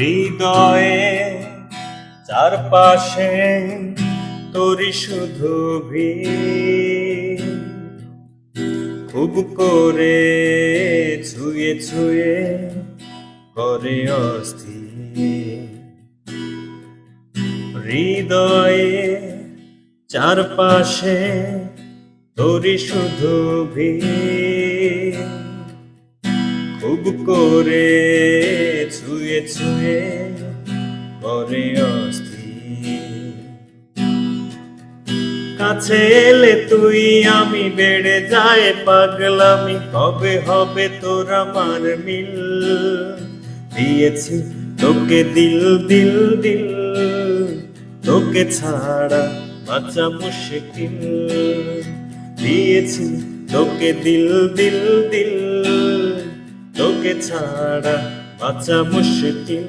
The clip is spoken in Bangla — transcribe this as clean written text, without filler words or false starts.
হৃদয়ে চারপাশে তোরি শুধু ভিড়, খুব করে ছুঁয়ে ছুঁয়ে করে অস্থির। হৃদয়ে চারপাশে তোরি শুধু ভিড়, খুব করে ছুঁয়ে ছুঁয়ে করে অস্থির। কাছে এলে তুই আমি বেড়ে যায় পাগলামি, কবে হবে তোর আমার মিল। দিয়েছি তোকে দিল দিল দিল, তোকে ছাড়া বাঁচা মুশকিল। দিয়েছি তোকে দিল দিল দিল, তোকে ছাড়া বাঁচা মুশকিল।